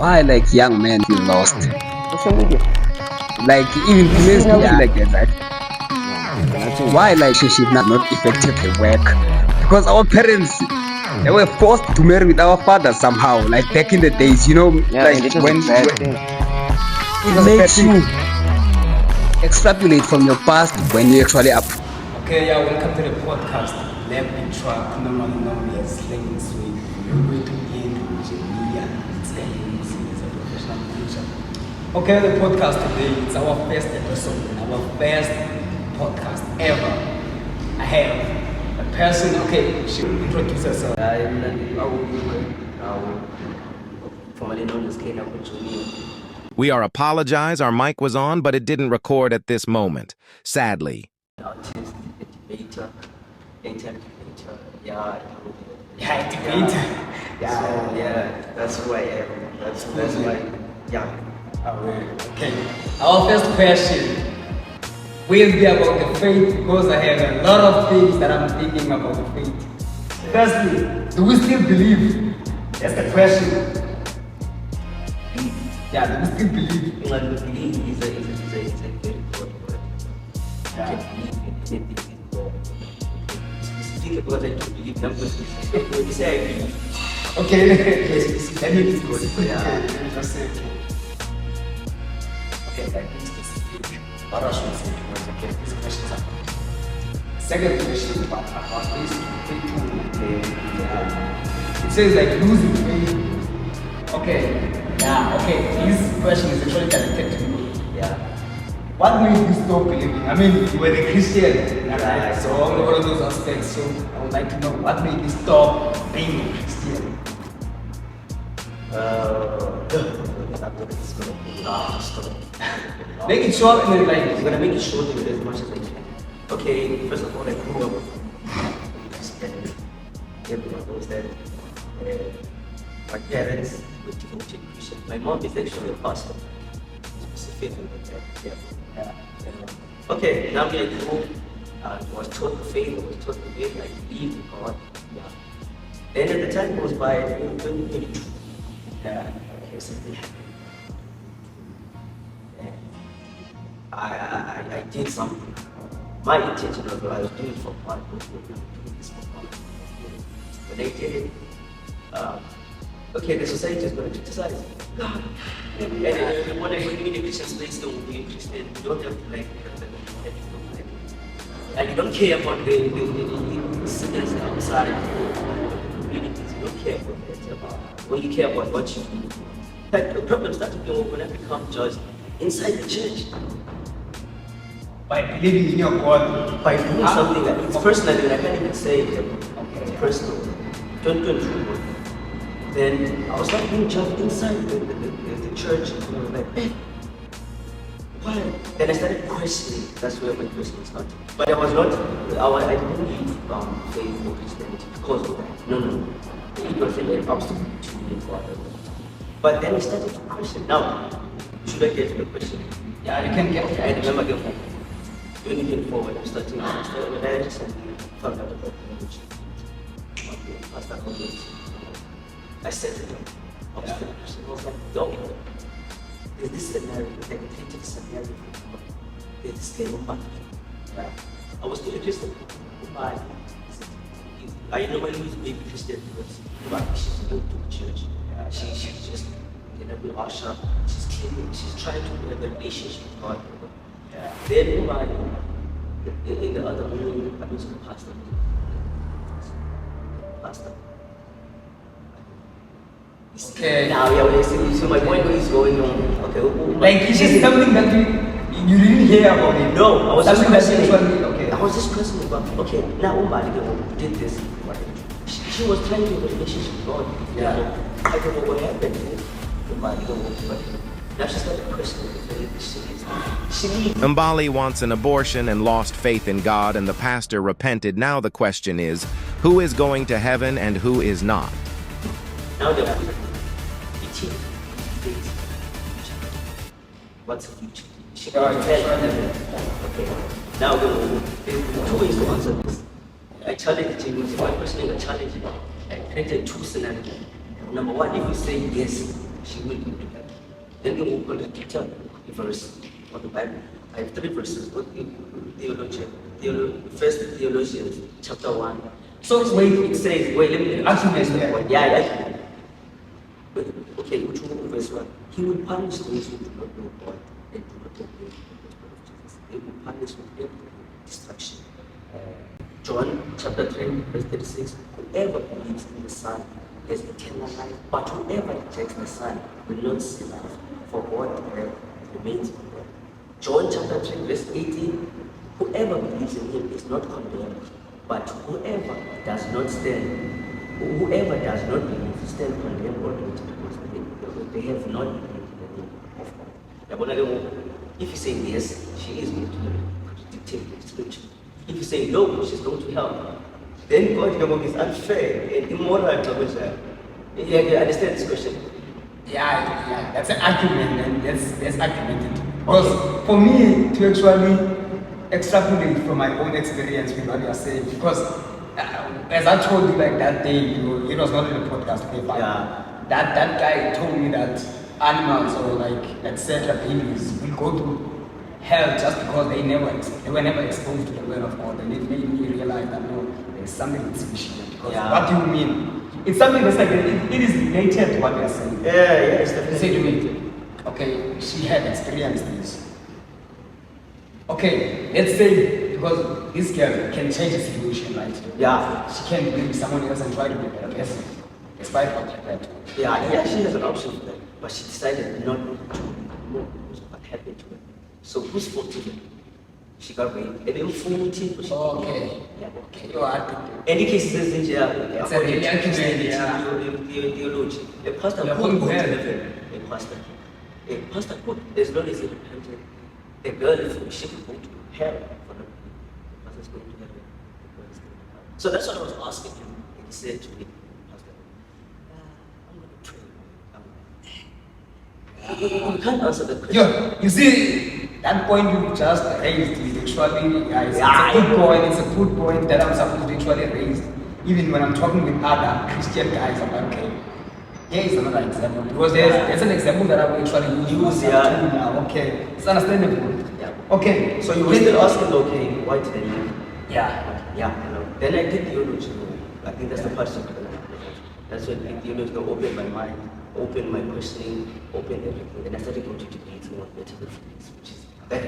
Why like young men feel lost? Social media. Like even females do feel like that, right? Nothing. Why like relationship not effectively work? Because our parents they were forced to marry with our fathers somehow. Like back in the days, Yeah, like and it was a when bad thing. it makes you extrapolate from your past when you actually up. Okay, yeah, welcome to the podcast. Let me truck, normally known as Slinging Sweet. We're going to begin with Jania. It's a professional manager. Okay, the podcast today, it's our first episode and our first podcast ever. I have a person, okay, she will introduce herself. Formerly known as Kena Junior. We are apologize our mic was on, but it didn't record at this moment. Sadly. Artist, debater, debater, yeah. Yeah, debate. Yeah, so, yeah, that's who I am. That's my, yeah. Okay, our first question will be about the faith because I have a lot of things that I'm thinking about the faith. Firstly, do we still believe? That's the question. Yeah, do we still believe? Believe is a very good word. Yeah. You can believe in anything in God. Speak about I do believe numbers. When you say I believe, Okay, let me be good. specific. Yeah. Let me just say, Okay, that is specific. But I should say because okay, these questions are. Second question about this faith. It says like losing faith. Okay, yeah, okay. This question is actually directed to you. yeah. What made you stop believing? I mean, you were a Christian, right? Right. So all of those aspects. So I would like to know what made you stop being a Christian. Make it short and then I'm like. gonna make it short with as much as I can. Okay, first of all, I grew up Christian. Everyone knows that. My parents were devoted Christian. My mom is actually a pastor. Specifically with that. Okay, now we are grew. I was taught the faith, I was taught the way, I believe in God. Yeah. Then at the time goes by, 2022. Okay, something happened. I did something. My intention was I was doing it for fun. When I did it, okay, the society is going to criticize. And when you in a Christian space, don't be a Christian. You don't have to like and you don't care about the sinners outside the communities. You don't care about that. You only care about what you do. Like the problem started when I become judged inside the church. By believing in your God. By doing something that it's personal, and I can't even say it. It's personal. Don't true. Then I was like being judged inside the church. And I was like, hey, why? Then I started questioning. That's where my questioning started. But I was not, I didn't leave faith or Christianity because of that. No. It was an obstacle to me for other. But then I started to question. Now, should I get to the question? Yeah, you can get I remember getting when you get forward, I'm starting when I just found out about religion. I said to them, I was like, no, there's this scenario, like a creative scenario. There's this thing of I was still a Christian. I normally use baby Christian because she's new to the church. She's just in a good usher. She's cleaning, she's trying to have a relationship with God. Then in the other room, I was a pastor. Okay. Now, yeah, so my point is going on. Okay, Like it's just something that you didn't hear about it. No, I was just something that questioning. actually okay. I was just questioning about. Okay, now Umali did this. She was trying to have a relationship with God. Yeah. I don't know what happened. Umali now she started questioning. Mbali wants an abortion and lost faith in God, and the pastor repented. Now the question is, who is going to heaven and who is not? Now they're 18. What's the future? She got 10. Okay. Now there's two ways to answer this. I challenge you with my questioning, I challenge you. I created two scenarios. Number one, if you say yes, she will do Then we will contradict a verse of the Bible. I have 3 verses. What First Theologians, chapter 1. So wait, It says, wait, let me Argument there. Yeah. But, okay, which one verse 1? He will punish those who do not know God and do not obey the word of Jesus. He will punish with every destruction. John chapter 3, verse 36. Whoever believes in the Son has eternal life, but whoever rejects the Son will not see life, for God remains in them. John chapter 3, verse 18. Whoever believes in him is not condemned, but whoever does not believe stand condemned already because they have not believed in the name of God. If you say yes, she is going to dictate the scripture. If you say no, she's going to hell. Then God is unfair and immoral. You understand this question? Yeah, that's an argument, and that's argumented. Because for me to actually extrapolate from my own experience with what you are saying, because as I told you like that day, it was not in the podcast, okay, but that guy told me that animals or like etc. babies will go to hell just because they were never exposed to the word of God, and it made me realize that no, there's something that's fishy. Because what do you mean? It's something that's like it is related to what you're saying. Yeah, it's definitely. Say to me, okay, she had experienced this. Okay, let's say because this girl can change the situation, right? Yeah. She can be with someone else and try to be a better person, despite what happened. Yeah, she has an option for that, but she decided not to know what happened to her. So whose fault is it? She got raped. And then Okay. Yeah. Okay. You are. Any cases in jail. It's a really accurate, theology. A pastor Yeah, could go to yeah. heaven. A pastor could, as long as he repented. A girl, if she could go to hell for the pastor's going to heaven. So that's what I was asking him. And he said to me, Pastor, I'm going to pray. You can't answer the question. Yeah, you see, that point you just raised is actually, it's a good point. It's a good point that I'm supposed to actually raise. Even when I'm talking with other Christian guys, I'm like, okay, here is another example. Because there's an example that I will actually use now. Okay, it's understandable. Yeah. Okay, So you were still asking, okay, why did I leave? Yeah. Yeah. Then I did theology. I think that's the part of it. That's when theology opened my mind, opened my questioning, opened everything. And I started going to debating on metaphysics, which is that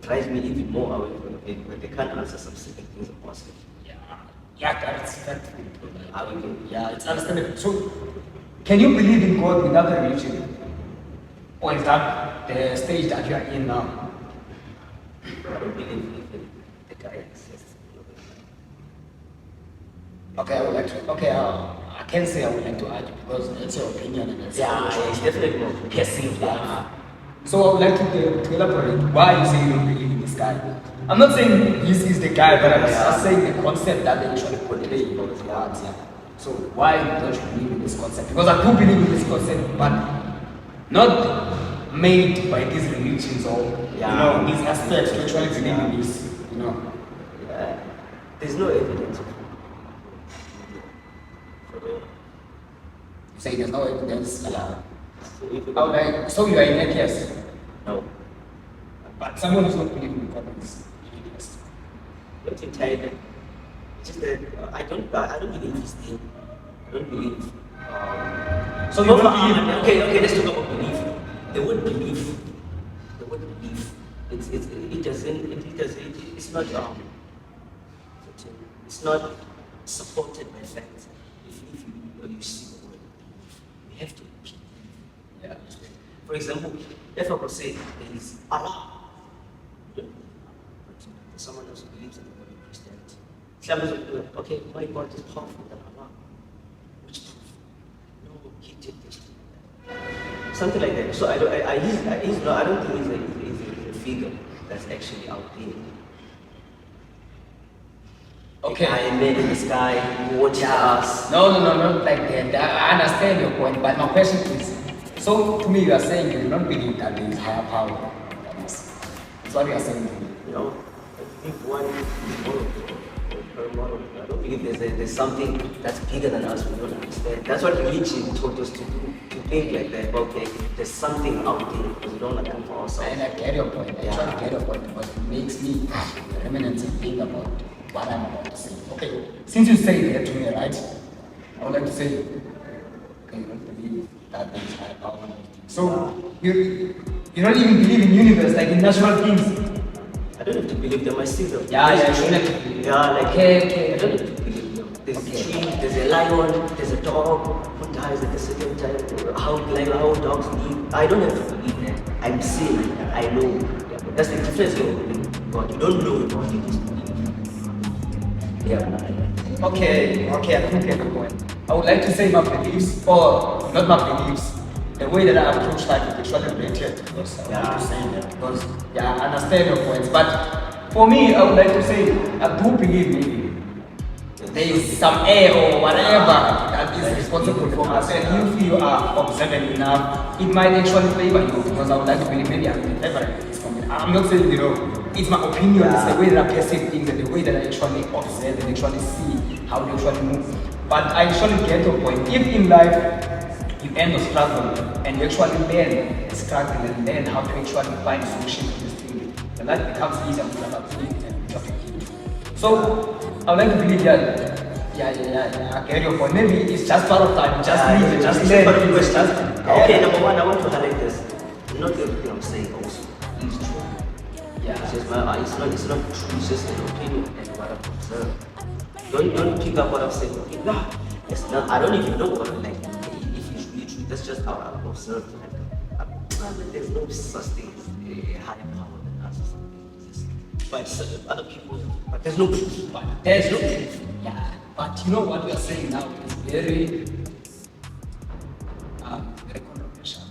drives me even more away from it. But they can't answer some simple things I'm asking. Yeah, that's Yeah, it's understandable. So, can you believe in God without a religion? Or is that the stage that you are in now? I don't believe in the guy exists. Okay, I would like to. Okay, I can say I would like to argue because it's your opinion and it's It's definitely more perceived life. So I would like to elaborate why you say you don't believe in this guy. I'm not saying this is the guy, but I'm just saying the concept that they try to portray in those words. Yeah. So why don't you believe in this concept? Because I do believe in this concept, but not made by these religions or these aspects to actually believe in this. There's no evidence. You say there's no evidence. Yeah. So you are in atheist. No. But someone who's not believing in God is atheist. Not entirely. It's just that I don't believe he's there. I don't believe. So you don't believe? Okay, let's talk about belief. The word belief. It's not supported by facts. If you see the word belief, you have to believe. Yeah. For example, if I could say there is Allah, but someone else who believes in the word of Christianity, Islam is okay, my God is powerful than Allah. Which proof? No, he did this. Something like that. So I don't think he's a figure that's actually out there. Okay. I made in the sky, watching us. No, not like that. I understand your point, but my question is, so to me you are saying you don't believe that there is higher power. That's what you are saying to me. I think one model. I don't believe there's something that's bigger than us we don't understand. That's what religion taught us to do, to think like that. Okay, there's something out there because we don't think for ourselves. And I get your point. I try to get your point because it makes me remnants and think about what I'm about to say. Okay, since you say that to me, right? I would like to say, okay, you don't believe that there is higher power. So you don't even believe in universe, like in natural things. I don't have to believe them. I see them. Yeah, you don't have to believe. Yeah, like Okay. I don't have to believe them. There's a tree, there's a lion, there's a dog who dies at a certain time. How dogs live. I don't have to believe them. I'm seeing it. I know. That's the difference of believing God. You don't know about it. Just believe. Yeah. Okay, I think I get the point. I would like to say my beliefs, or not my beliefs, the way that I approach life is actually related. Because I want to say that because I understand your points. But for me, I would like to say I do believe maybe there is some air or whatever that is responsible for us. And if you are observant enough, it might actually favor you because I would like to believe maybe I'm in favor of this comment. I'm not saying, it's my opinion, it's the way that I perceive things and the way that I actually observe and actually see how they actually move. But I actually get your point. If in life you end up struggling and you actually learn struggle and learn how to actually find a solution to this thing, then that becomes easier to believe and to appreciate. So I would like to believe that I get your point. Maybe it's just part of time, just leave it, just learn. Okay, number one, I want to highlight this. Not everything I'm saying also is true. Yeah. It's just it's not true, it's just an opinion and what I've observed. Don't pick up what I'm saying. Okay, nah, it's not, I don't even know what I'm like. If it's really true, that's just how I've observed it. There's no such thing as a higher power than us or something. But certain other people, but there's no proof. But there's no proof. Yeah. But you know what we are saying now is very controversial.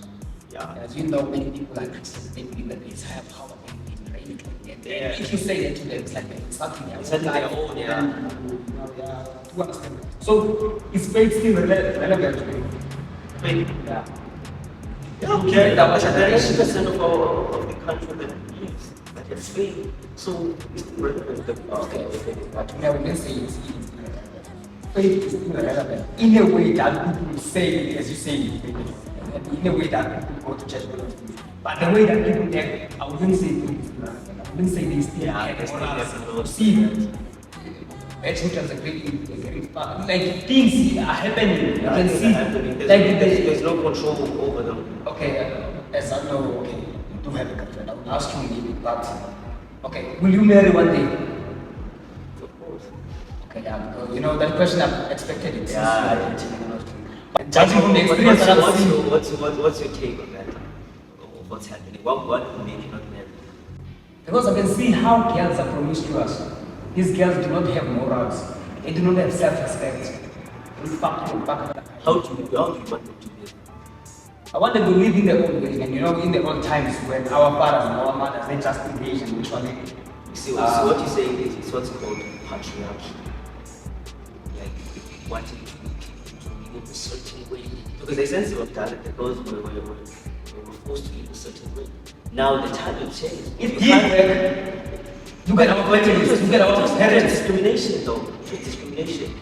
Yeah. As you know, many people are Christians, they believe that there is higher power when they pray to it. If you say that to them, it's like something else. Something their own, To understand. So is faith still relevant to you? Wait. Yeah. Okay, that was 90% of the country that believes that it's faith. So it's still relevant. Okay. But we will say it's faith is still relevant in a way that people say it, as you say it, in a way that people go to church. But the way that people act, I wouldn't say faith is still relevant. I wouldn't say they still act. See, actually, it's a great like things are happening. You can see, like there's no control over them. Okay, as I know, okay, you do have a girlfriend. I will ask you maybe, but okay, will you marry one day? Of course. Okay, because that question I've expected it. Yeah. But judging from the experience that I've seen, what's your take on that? What's happening? What will make you not marry? because I can see how girls are promiscuous. These girls do not have morals. They do not have self-respect. How do you want them to live? I want them to live in their own way, and in the old times when our fathers and our mothers they just engaged in mutually. You see, what you're saying is what's called patriarchy. Like wanting people to live a certain way. Because the sense of talent, because we're forced to live a certain way. Now the time has changed. It did work. Look at our families, look at our parents. It's discrimination though. It's discrimination.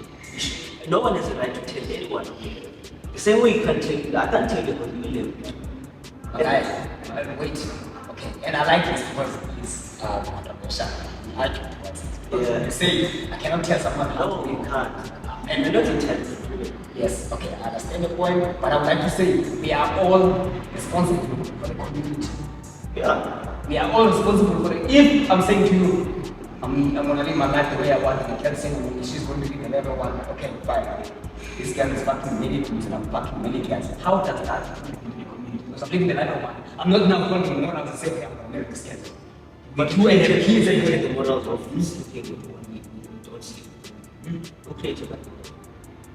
No one has the right to tell anyone. The same way you can't tell, I can't tell you how you live. Okay, wait. Okay, and I like this because it's controversial. I like it because you say I cannot tell someone how No, to you live. can't. And You're not entitled to it. yes, okay, I understand the point, but I would like to say we are all responsible for the community. Yeah. We are all responsible for it. If I'm saying to you, I'm gonna live my life the way I want, and you can't say she's going to live the level one. Okay, fine. This girl is fucking many things and I'm fucking many guys. How does that happen in the community? Because I'm living the life I want. I'm not now going to morals and say, okay, I'm gonna marry this girl. But you and your kids and create the models of sleeping with one, we don't sleep. Who created that?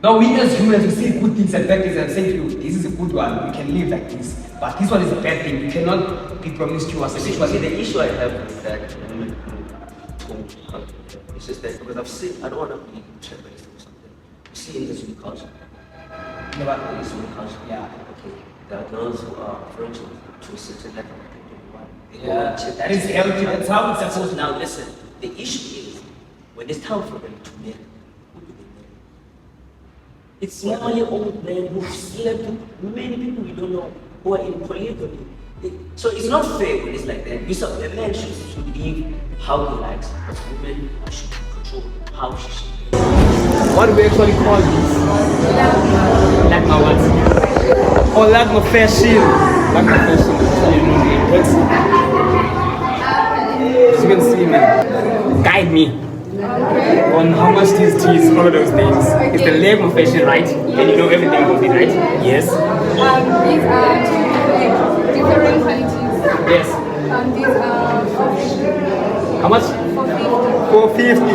now we as humans, we see good things and bad things and say to you, this is a good one, we can live like this. But this one is a bad thing, you cannot be promiscuous. See, the issue I have with that women who told her, it's just that because I've seen, I don't want to be Japanese or something. You see in this new culture, No, but in this new culture, yeah. okay, there are girls who are virgin to a certain level. They go Yeah, and check- that is healthy, that's how it's supposed to be. Now listen, the issue is when it's time for them to marry, who do they marry? It's normally old men who slept with many people you don't know who are in polygamy. So it's not fair when it's like that. A man should live how he likes, but women should control how she should live. What do we actually call this? Lagma what? Oh, Lagma fashion. Lagma fashion. You know the words. As you can see, man, guide me on how much these teas, all of those things. It's the Lagma fashion, right? And you know everything about it, right? Yes. These are different qualities. Yes. These are How much? 450.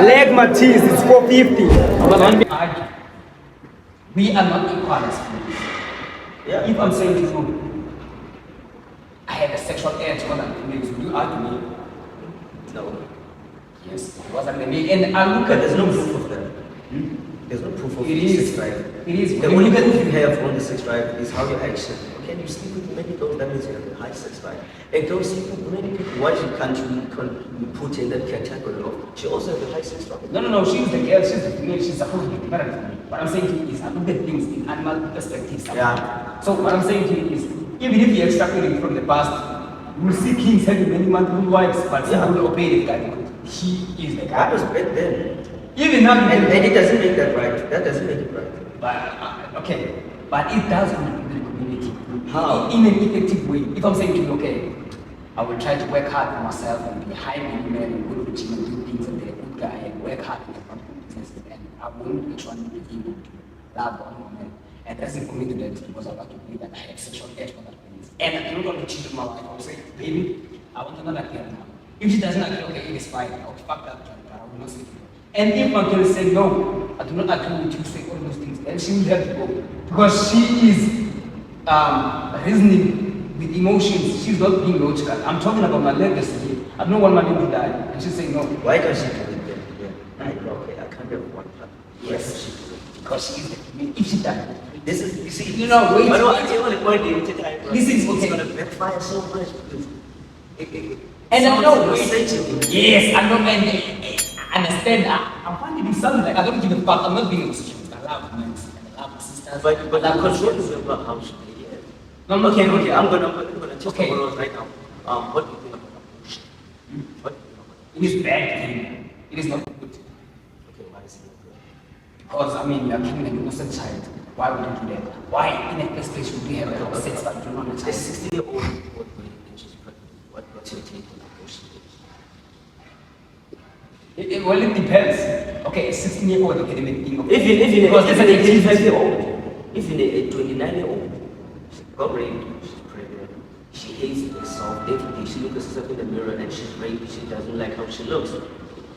Lagma teas, it's 450. But one big argument. We are not equal as humans. Yeah. If I'm saying to you, I have a sexual urge more than females, would you argue me? No. Yes. It wasn't the me. And I look But at there's no things. proof of that. There's no proof of It the is. sex drive. It is. The When only you look at- proof you have on the sex drive is how you action. Can you sleep with many girls? That means you have a high sex drive. And girls sleep with many people. Why you can't you put in that category of? She also has a high sex drive. No. She's the girl, she's the female, she's supposed to be better than me. What I'm saying to you is, I look at things in animal perspective. Yeah. So what I'm saying to you is, even if you extrapolate it from the past, you will see kings having many multiple wives, but Yeah. some will obey the guy because he is the That was guy. back then. Even now, you And can, it doesn't make that right. That doesn't make it right. but okay, but it does contribute to the community. How? In an effective way. If I'm saying to you, okay, I will try to work hard for myself and be high many men and go to the gym and do things and be a good guy and work hard in the businesses, and I won't each one be able to love on women. And doesn't commit to that because I want to believe that I have sexual urge for that place. And I don't want to cheat on my wife. I will say, baby, I want another girl now. If she doesn't agree, okay, it is fine. I will fuck that girl, but I will not sleep with her. And if my girl say no, I do not agree with you, say all those things, then she will have to go. Because she is reasoning with emotions. She's not being logical. I'm talking about my legacy here. I don't want my name to die. And she's saying no. Why can't she do it then? Yeah. I know. Okay, I can't have one part. Why can't she do it? Because she is the female. If she died, This is, you see, You know, wait, I know, wait. I tell you what you take time. This is It's okay. gonna backfire so much because and I know, someone's essential. yes, I know, and I understand. I want to do something like I don't give a fuck. I'm not being a socialist. I love men and I love my sisters. But I I'm love controlling sisters. them about how she yeah. No, no, Okay, okay. I'm gonna test Okay. the world right now. What do you think about abortion? What do you think about It is bad thing. It is not good. okay, why is it not good? Because I mean, you're killing an innocent child. Why would you do that? Why in a first place would we have a sex but do not A child? 60-year-old woman and she's pregnant. What's your take on abortion? Well, it depends. Okay, a 16-year-old academic thing. Even because that's an a activity. 25-year-old, even a 29-year-old, she got raped, she's pregnant, she hates herself every day. She looks at herself in the mirror and she's raped, she doesn't like how she looks.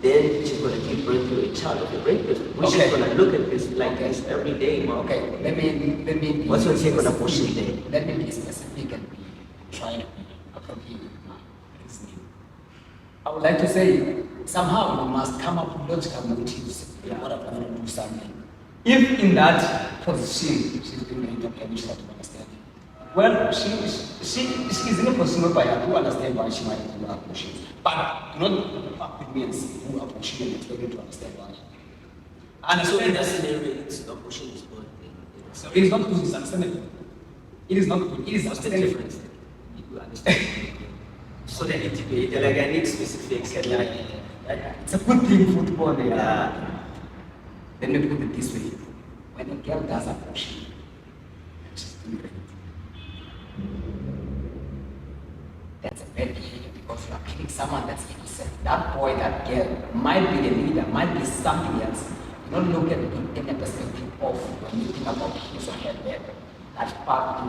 Then she's gonna give birth to a child of a rapist. We're Okay. just gonna look at this like this every day. Okay, let me be What's your take on specific. abortion day? Let me be specific and be trying to be appropriate in my reasoning. I would like to say somehow we must come up with logical motives in order for her to do something. If in that position she's doing the interview, she has to understand. Well, she's in a position whereby I do understand why she might do abortion. But do not fuck with me and say do abortion and expect me to understand why. I So in understand that that. scenario, it's abortion is good. So it is not good, it's understandable. It is not good, it is What's the understandable. difference? You understand? So then it like I need specifics. Yeah. It's a good thing football there. Yeah. Let me put it this way. When a girl does abortion, she's doing it. That's a bad behavior because you are killing someone that's innocent. That boy, that girl might be the leader, might be something else. You don't look at it in the perspective of when you think about his or her death. That's part of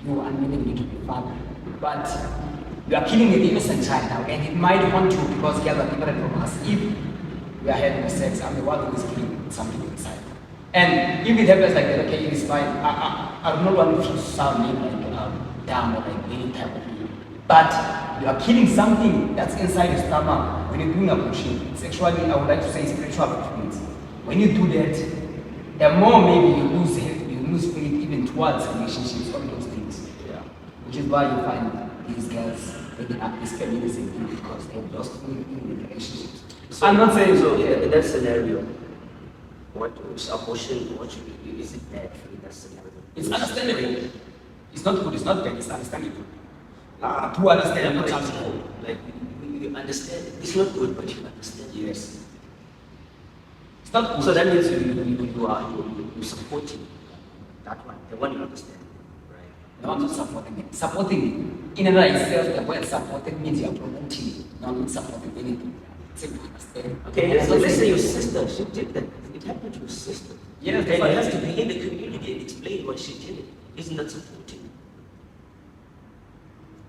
you unwilling to be father. But you are killing an innocent child now, and it might haunt you because girls are different from us. If we are having sex, I'm the one who is killing something inside. And if it happens like that, okay, it is fine. I do not want to sound like dumb or like any type of thing. But you are killing something that's inside your stomach when you're doing abortion. Sexually, I would like to say spiritual fulfillment. When you do that, the more maybe you lose faith even towards relationships, all those things. Yeah. Which is why you find these girls ending up this feminism thing because they've lost faith in relationships. So, I'm not saying so in that scenario, What is abortion? What is it bad for you? That's another one. It's understandable. It's not good, it's not bad, it's understandable. To understand, not judging. Like you understand. It's not good, but you understand. Yes. It's not good. So that means you supporting that one, the one you understand, right? No, I'm not supporting it. Supporting, in and of itself, the word supporting means you're promoting it, not supporting anything. It's a good understanding. Okay, let's say your sister, she did that. It happened to your sister. Yes, and you but- have to be in the community and explain what she did. Isn't that supporting?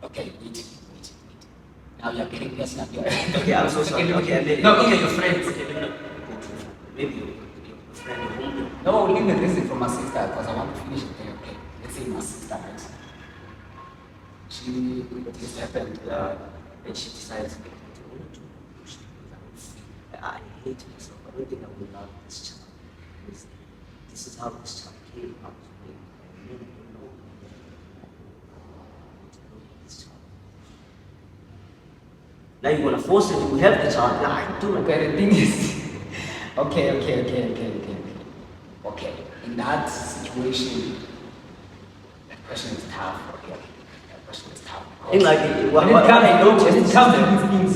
Okay, wait. Now you're getting personal. Okay, I'm so sorry. Okay, maybe, no, okay, your friends. Okay, maybe your friend, your homegirl. No, leave the reason for my sister because I want to finish it there. Okay, let's say my sister, right? This happened, and she decides to I hate myself. I don't think I will love this child. This is how this child came out to me. I really don't know. This child. Now you're gonna force him to have the child. Now I do it. Okay, the thing is, okay. In that situation, that question is tough. Okay, that question is tough. In like When it comes to these things,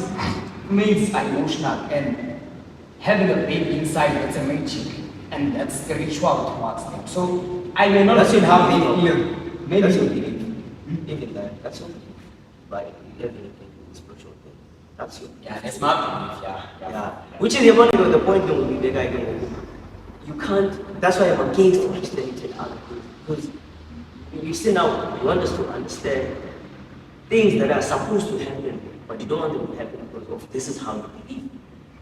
maids are emotional and having a baby inside, that's a magic and that's spiritual towards them. So I may not That's see your how they belief. feel. Maybe That's your you belief. Even that, that's your belief. But everything is spiritual thing. That's your belief. Yeah, that's my belief, yeah. Yeah. Which is the point that will be the guy going, you can't, that's why I'm against Christianity and other things. Because you see now, you want us to understand things that are supposed to happen, but you don't want them to happen because of this is how you believe.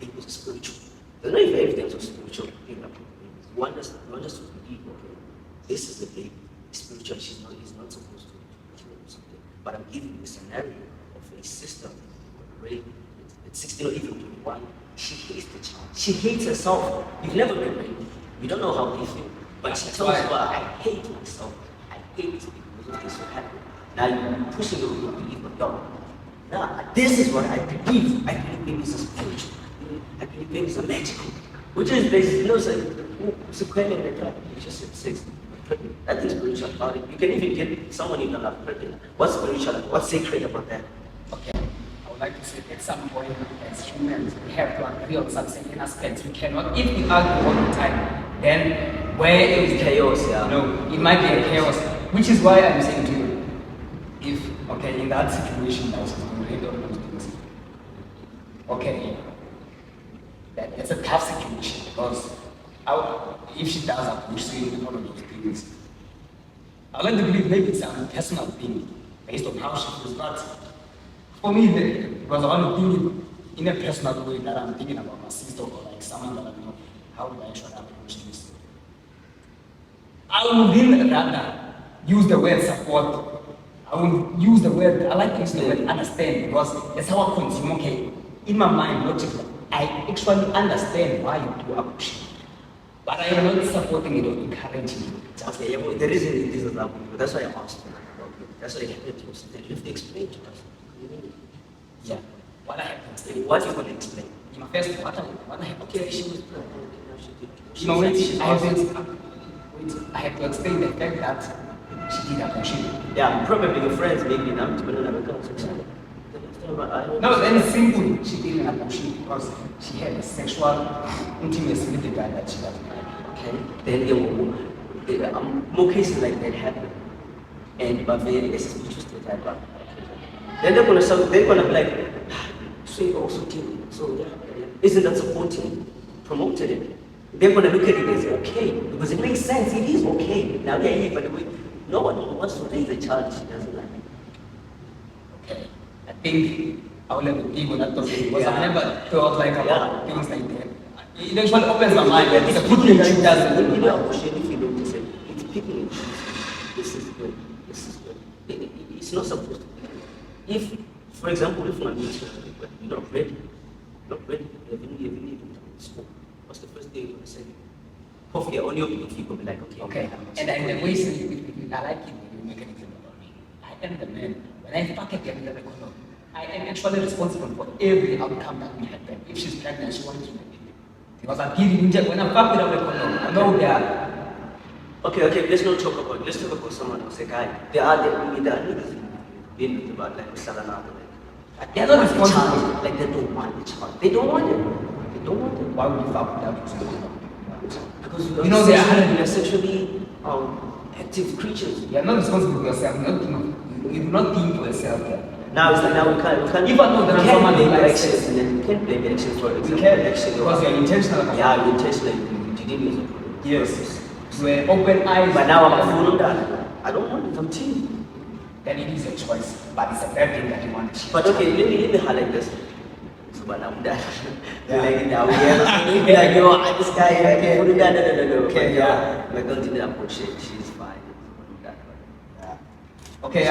It was spiritual. There's not even everything so spiritual. You want us to believe, okay, this is a baby, spiritual, he's not supposed to kill or something. But I'm giving you a scenario of a sister rape at 16 or even 21. She hates the child. She hates herself. You've never been raped. You don't know how they feel. But she tells you, I hate myself. I hate because of this will happen. Now you're pushing your belief on God. Now, this is what I believe. I believe babies are spiritual. I believe babies are magical. Which is basically, it's a question that you just said 6. Nothing spiritual about it. You can even get someone you don't love pregnant. What's spiritual? What's sacred about that? Okay. I would like to say at some point as humans we have to agree on some certain aspects. We cannot, if we argue all the time, then where is Chaos, yeah. You know, it might be a chaos. Which is why I'm saying to you, if okay, in that situation that she's going to read all those things, okay, that's a tough situation because if she does appreciate all of those things, I like to believe maybe it's a personal thing based on how she feels, but for me, because I want to think in a personal way that I'm thinking about my sister or like someone that I know, how do I actually approach this? I would then rather use the word support. I would use the word, I like to use the word understand because that's how I consume, okay, in my mind, logically, I actually understand why you do abortion. But I am not supporting it or encouraging it. Okay, yeah, well, the reason it is that that's why I asked. That's why I happened to us. You have to explain to us. Yeah. What I have to explain. What you going to explain? In my first, what I have to Okay, explain. she was pregnant. You know, I have to explain the fact that she did abortion. Yeah, probably your friends maybe now to another conversation. No, then it's simple. She did an abortion because she had a sexual intimacy with the guy that she doesn't like. Okay, then more cases like that happen. And but this is just the type of. Then they're gonna be like, so you also did it. So yeah, isn't that supporting, promoted it? They're gonna look at it as okay because it makes sense. It is okay. Now yeah, but no one wants to raise a child she doesn't like. Okay, I think I will have a big on that topic because I've never thought like about things like that. It actually opens my mind. It's a good thing that she does. You know, abortion, if you notice it, it's picking and choosing. This is good. This is good. It's not supposed to be. If, for example, if my meeting you're not ready, you haven't even school, what's the first thing you're going to say? Hopefully, on your belief, you're going to be like, okay. Okay, and the way I like it when you make an example about me. I am the man. When I fuck it, I am actually responsible for every outcome that will happen. If she's pregnant, she wants to make it. Because I'm feeling when I'm fucked with a condom, I know they are. Okay, let's talk about someone who's a guy. There are niggas been about like Salana. Like, They're not want the child. responsible. Like they don't want the child. They don't want it. They don't want it. Why would you fuck with that? Because You know, they are they're sexually active creatures. You're not responsible for yourself. You do not think for yourself. Now it's like now we can't Even though there are someone blame like actions and then we can't blame actions for example. You can, Action because you're intentional about it. Yeah, you're intentional. You didn't use it. Yes. You were open eyes. But now I'm a fool on that. I don't want it. I'm cheating. Then it is a choice, but it's a bad thing that you want to change. But okay, let me highlight this. So, but I'm done. Yeah. Like now, yeah. Like yo, this guy, Okay. no. Okay, But yeah. my girl did that bullshit. She's fine. Okay,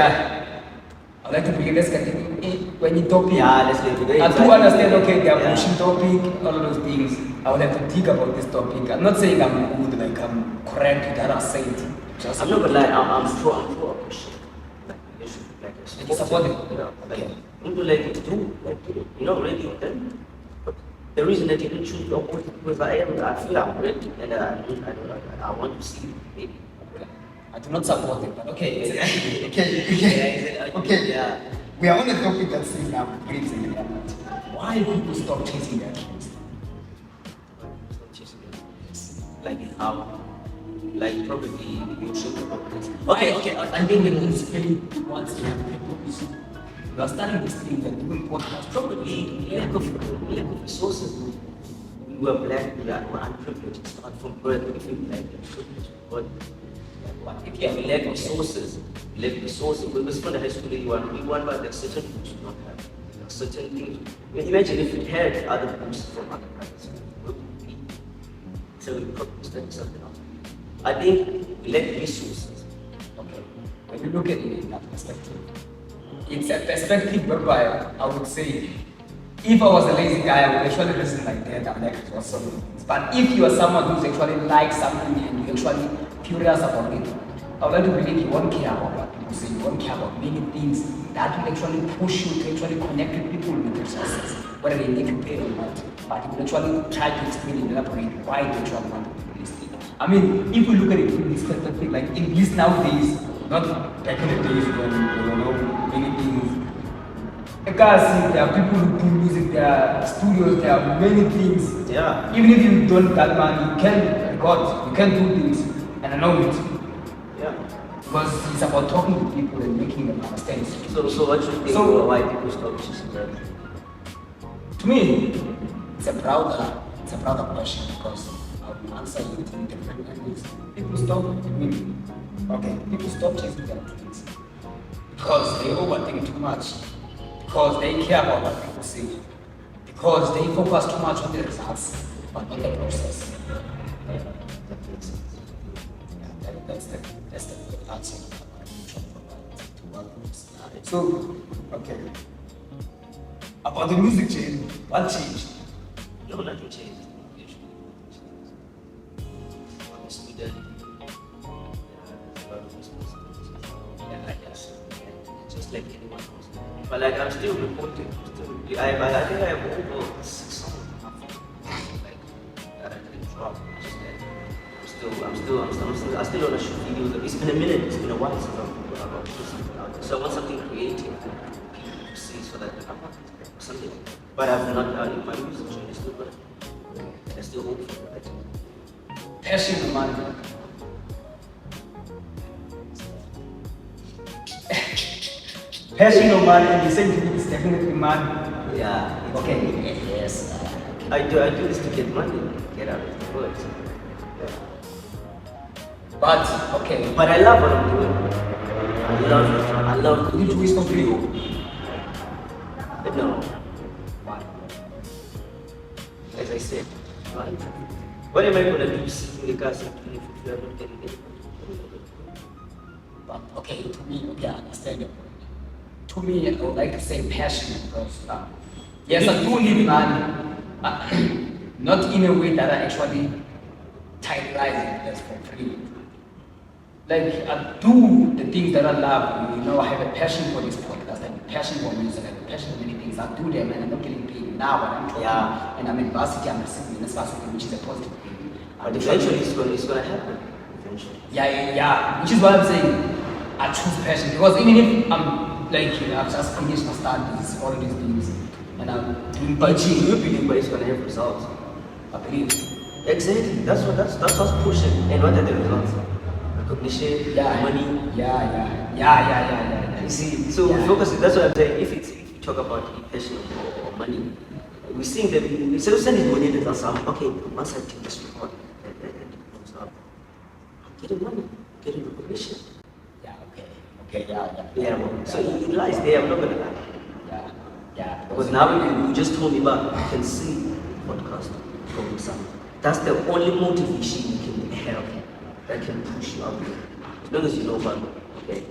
I'd like to begin this continue when you topic. Yeah, let's get to it. I do understand, okay, the Yeah. abortion topic, all of those things. I would have to think about this topic. I'm not saying I'm good, like I'm correct with that I said. Just I'm not gonna lie, I'm pro abortion. Like you should like You support it? Yeah. Like Okay. people like do you know already then. But the reason that you didn't choose to abort is because I feel I'm ready and I want to see maybe. I do not support it, but okay. Yeah, Okay. yeah. We are on a topic that says now dreams in the internet. Why people stop chasing their dreams? Like how? Like probably you should about this. Okay. I think the municipality wants to have people. We are starting this thing that doing podcasts. Probably lack of resources. We were black, we are unprivileged, start from birth, we feel like we're privileged. But if you have a lack of resources, when we from the high school, we want about like certain books we don't have. Like certain things. I mean, imagine if we had other books from other private schools, where would we be? So we probably study something else. I think we lack resources. Okay. When you look at it in that perspective, it's a perspective whereby I would say, if I was a lazy guy, I would actually listen like that and like it was some things. But if you are someone who's actually like something and you're actually curious about it, I would like to believe you won't care about what people say, you won't care about many things that will actually push you to actually connect with people with resources, whether they need to pay or not. But you will actually try to explain and elaborate why they actually want to do this thing. I mean, if we look at it in this perspective, like in this nowadays, not back in the days when there were no many things. I can see there are people who do music, there are studios, there are many things. Yeah. Even if you don't get money, you can record, you can do things, and I know it. Yeah. Because it's about talking to people and making them understand. So what you think So- why people stop chasing that? To me, it's a prouder question because I will answer you in different angles. People stop chasing their dreams because they overthink too much, because they care about what people say, because they focus too much on the results, but not the process. That's the answer. So, okay. About the music change, what changed? No, nothing changed. I'm a student. Just like anyone else. But like I'm still reporting. I think I have over 6 songs like that I didn't drop. I still want to shoot videos. It's been a minute. It's been a while since I've put something out there. So I want something creative people to see so that I'm not something. But I've not done my music journey still good. I still hope for it. Passion and money. Passion or money, the same thing is definitely money. Yeah. Okay. Yes. I do this to get money, get out of the world. But okay. But I love what I'm doing. I love You do it for free. But no, Why? as I said, what am I gonna do sitting in the car sitting if you are not getting it? But okay, to me, okay, I understand your point. To me, I would like to say passion because yes, I do need money, not in a way that I actually titleize it as for free. Like I do the things that I love. You know, I have a passion for this podcast, I have a passion for music, I have a passion for many things. I do them and I'm not getting paid. now when I'm talking, Yeah. and I'm in varsity, I'm receiving in something which is a positive thing. But eventually it's gonna happen. Eventually. Yeah, which is why I'm saying I choose passion, because even if I'm like, I've just finished my studies, all these things, and I'm doing But teaching, you believe but it's gonna have results. I believe. Exactly. That's what's pushing. And what are the results? Recognition, Yeah, money. Yeah. You see, So yeah. focus. That's what I'm saying. If you talk about passion or money, we're seeing that instead of sending money to us, okay, once I take this report and it comes up, I'm getting money, I'm getting recognition. Yeah, okay, yeah. Yeah. So you realize there, I'm not gonna lie. Yeah. Because now you just told me about you can see podcast from some. That's the only motivation you can have that can push you out there. As long as you know about okay,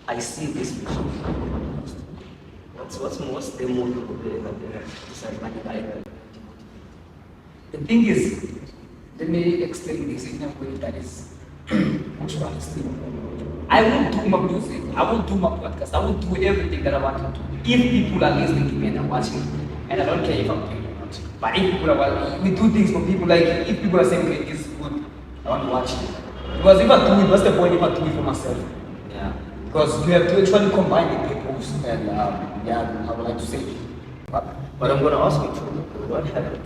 I see this vision. What's the motive of the The thing is, let me explain this in a way that is naturalistic. I will do my music, I will do my podcast, I will do everything that I want to do. If people are listening to me and are watching, and I don't care if I'm doing it or not. But if people are watching, we do things for people, like if people are saying, okay, this is good, I want to watch it. Because if I do it, what's the point if I do it for myself? Yeah. Because you have to actually combine the purpose, and I would like to say. But I'm gonna ask you too, what happened?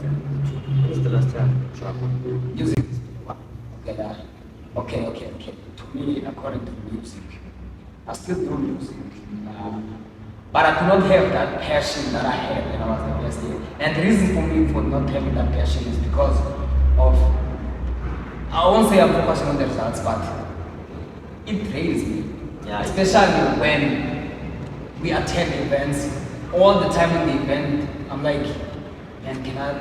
When is the last time you traveled? Music. Okay. To me, according to music, I still do music. But I do not have that passion that I had when I was in first year. And the reason for me for not having that passion is because of, I won't say I'm focusing on the results, but it drains me. Yeah. Especially when we attend events, all the time in the event, I'm like, man, can I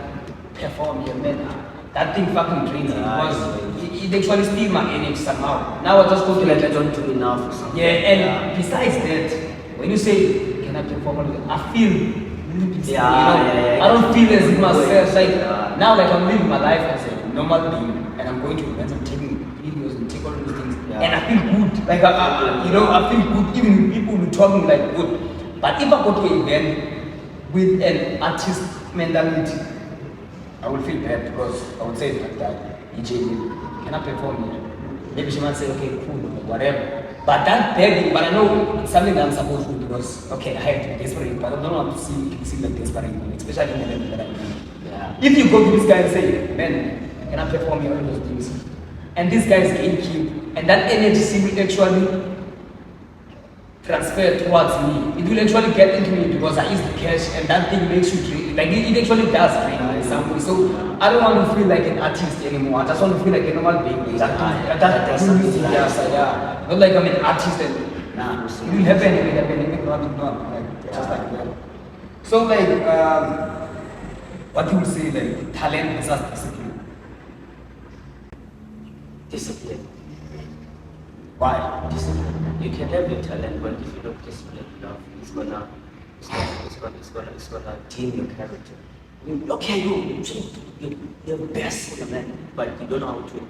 perform here, man? That thing fucking drains me because it actually steals my energy somehow. Now I just go to Like I don't do enough or something. yeah, and besides that, when you say, can I perform on it? I feel really pissed, Yeah. I don't feel as if myself, like, Yeah. now like I'm living my life as a normal being, and I'm going to events, I'm taking videos and taking all these things, Yeah. and I feel good, like, I feel good, even people will talk me like good. But if I go to an event with an artist mentality, I will feel bad because I would say like that, EJ, can I perform here? Maybe she might say, okay, cool, whatever. But that begging, but I know it's something that I'm supposed to do because, okay, I have to be desperate, but I don't want to see like desperate, especially in the level that I'm in. Yeah. If you go to this guy and say, man, can I perform here, all those things? And this guy is gatekeep, and that energy will actually transfer towards me. It will actually get into me because I use the cash, and that thing makes you drain. Like it actually does drain me in some way. So I don't want to feel like an artist anymore. I just want to feel like a normal being. That's something. Yeah. Not like I'm an artist and nah. It will happen. It will happen. It will not. Like just like that. So like, what you would say like talent versus discipline. Discipline. Why? Discipline. You can have your talent, but if you don't discipline enough, it's gonna dim your character. Okay, you're the best, man, but you don't know how to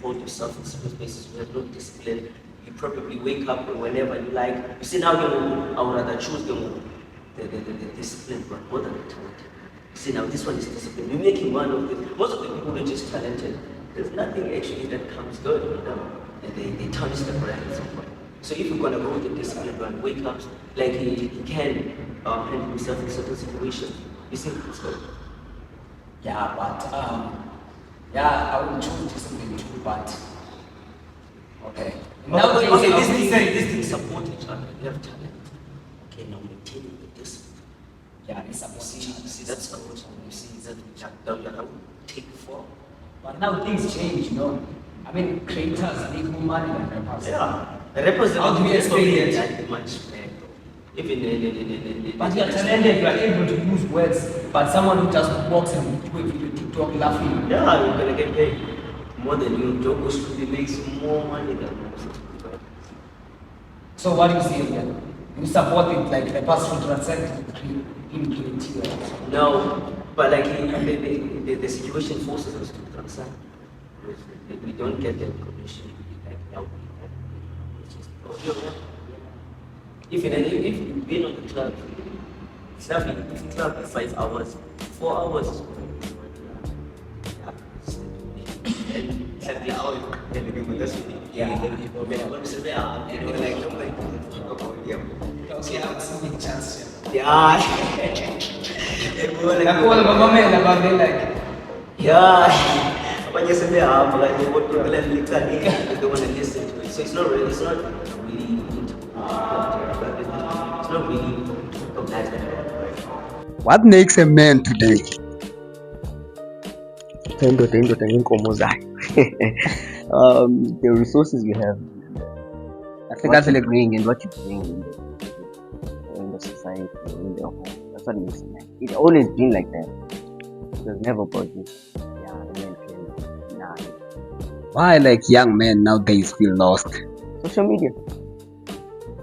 hold yourself in certain spaces. You have no discipline. You probably wake up whenever you like. You see now, I would rather choose the discipline one more than the talent. You see now, this one is discipline. You're making one of the most of the people are just talented. There's nothing actually that comes good with them. And they tarnish the brand at some point. So if you're gonna go with the discipline one, wake up like he can handle himself in certain situations. You see, it's good. Yeah, but I will choose discipline too, but okay. Now, Okay, these things support each other. You have talent. Okay, now maintain the discipline. yeah, it's support each other. See, that's good. You see, that I would take for. But now things change, I mean, creators make more money than rappers. Yeah, the rappers How do you explain that much man. Even But you are talented, you are able to use words. But someone who just walks and do a video TikTok laughing. yeah, you're gonna get paid more than you. Joe Studio makes more money than most people. So what do you say again? You support it like rappers should transcend in creativity. No, but like the situation forces us to transcend. We don't get the recognition like now. It's just, if you've been on the club It's not 5 hours, 4 hours. Exactly how yeah. Nakuha ba mamaya na bagay like, Yeah. Apa niya sabi mga robot ko kailan likad eh. I don't want to listen to it. So it's not really it's not really compatible. What makes a man today? The resources you have. I think that's agreeing in what you bring in the society, in the home. That's what makes it man. It's always been like that. It was never about this. Yeah, the man can. Nah. Why like young men nowadays feel lost? Social media.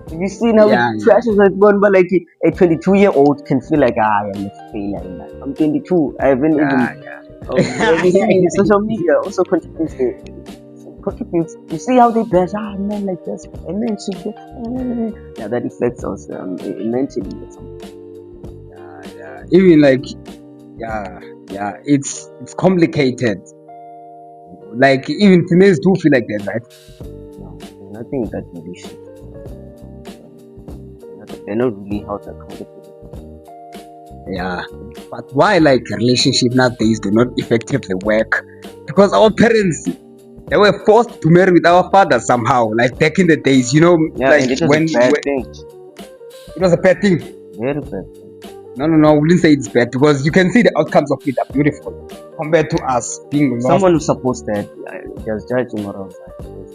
You see now Yeah, it trashes like one, but like a 22-year-old can feel like I'm a failure in life. I'm 22. I haven't even. Social media also contributes. You see how they dress? Men like this, and men should get. Yeah, that affects us mentally. Or something. Even like it's complicated. Like even females do feel like that, right? No, there's nothing in that relationship. They're not really how to accountable. Yeah, but why like relationship nowadays do not effectively work? Because our parents, they were forced to marry with our fathers somehow. Like back in the days, Yeah, like and it was when a bad thing. it was a bad thing. Very bad thing. No, we wouldn't say it's bad because you can see the outcomes of it are beautiful compared to us being lost. Someone who supports that, just judging morals,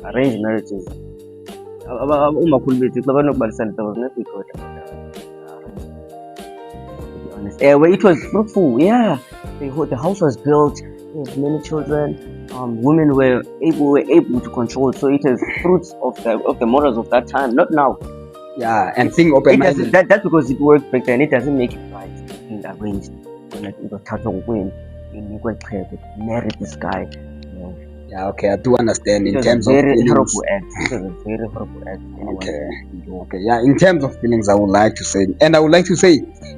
arranged marriages. Umakhulu bethu xa banokubalisana there was nothing good about that. To be honest. Where it was fruitful, yeah. The house was built, they had many children, women were able to control, so it is fruits of the morals of that time, not now. Yeah, and being open-minded. That's because it worked back then. It doesn't make it right. Being arranged. Like it was touch of win. Marry this guy. Yeah, okay, I do understand in It was terms a of very feelings. horrible act. It was a very horrible act. Okay, yeah, in terms of feelings, I would like to say,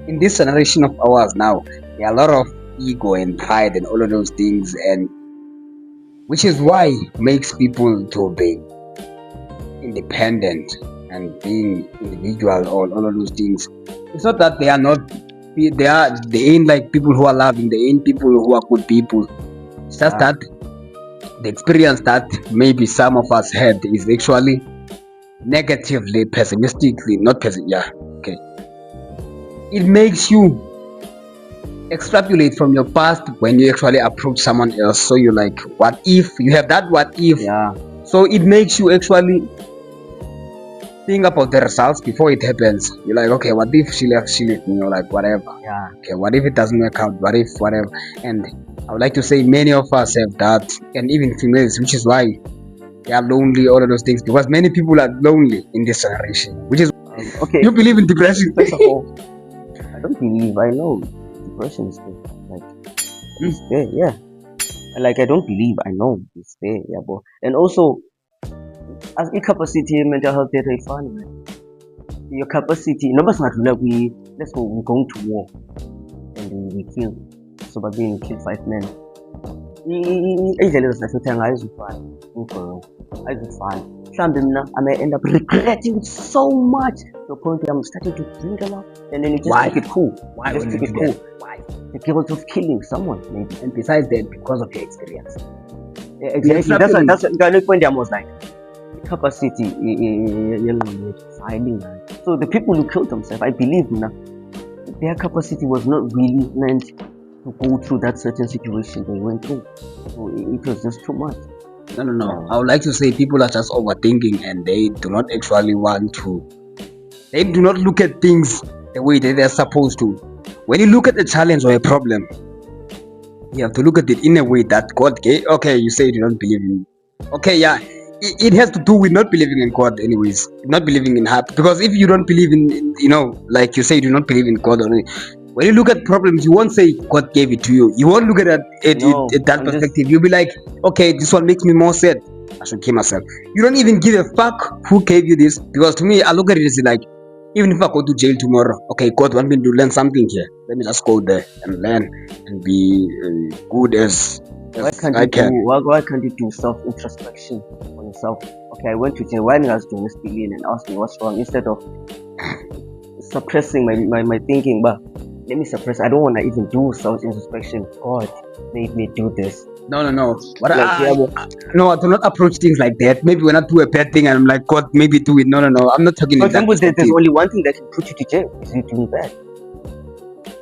in this generation of ours now, there are a lot of ego and pride and all of those things, and which is why makes people to be independent and being individual or all of those things. It's not that they ain't like people who are loving, they ain't people who are good people. It's just that the experience that maybe some of us had is actually negatively, pessimistically, okay. It makes you extrapolate from your past when you actually approach someone else. So you're like, what if? You have that what if. Yeah. So it makes you actually think about the results before it happens. You're like, okay, what if she left me? Like, whatever. Yeah. Okay, what if it doesn't work out? What if, whatever. And I would like to say many of us have that, and even females, which is why they are lonely, all of those things, because many people are lonely in this generation, which is Okay. you believe in depression. First of all, I don't believe. I know depression is there. Like it's there. Yeah. Like I don't believe. I know it's there. Yeah, but and also as incapacity mental health data is fun. Your capacity. Numbers not like let's go. We're going to war and we kill. So by being kill 5 men. I may end up regretting it so much to the point where I'm starting to drink a lot, and then you just Why? take it cool. Why Just would take you it do cool. that? Why? The guilt of killing someone, maybe. And besides that, because of your experience. Yeah, exactly. Extrapolate. That's the point I was like. Capacity, fighting. So the people who killed themselves, I believe, their capacity was not really meant to go through that certain situation they went through. So it was just too much. No. I would like to say people are just overthinking and they do not actually they do not look at things the way that they're supposed to. When you look at a challenge or a problem, you have to look at it in a way that God gave. Okay, you say you don't believe in. Okay, yeah. It has to do with not believing in God anyways, not believing in heart. Because if you don't believe in like you say you do not believe in God, when you look at problems, you won't say God gave it to you. You won't look at it No, at that I'm perspective. You'll be like, okay, this one makes me more sad, I should kill myself. You don't even give a fuck who gave you this. Because to me, I look at it as like, Even if I go to jail tomorrow, okay, God want me to learn something here. Let me just go there and learn and be good as Why can't I you can. why can't you do self-introspection on yourself? Okay, I went to jail. Why didn't I do Mr. Lean and ask me what's wrong instead of suppressing my thinking? But let me suppress. I don't want to even do self-introspection. God made me do this. No. What Like, no, I do not approach things like that. Maybe when I do a bad thing and I'm like, God, maybe do it. No. I'm not talking for in that example, there's perspective. only one thing that can put you to jail is you doing bad.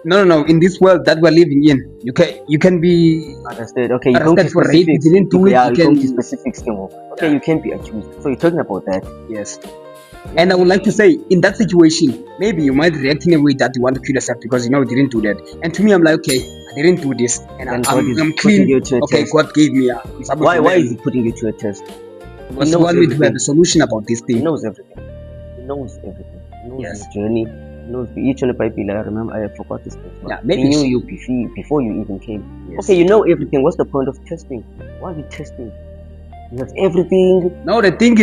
No. In this world that we're living in, you can be Understood. Okay, you go to arrested for rape. You specifics. didn't do it. Yeah, You you go to can specifics. Okay, you can be accused. So you're talking about that. yes. And I would like to say, in that situation, maybe you might react in a way that you want to kill yourself because you didn't do that. And to me, I'm like, okay, I didn't do this, and Then I'm putting clean. you to a Okay, test. God gave me. I'm supposed Why to is learn. he putting you to a test? Because He you knows want me to have everything. a solution about this He thing. knows everything. He knows everything. He knows Yes. your journey. He knows each and every Bible. I remember I forgot this thing. Yeah, He maybe knew she- you before you even came. Yes. Okay, you know everything. What's the point of testing? Why are you testing? You have everything. No, the thing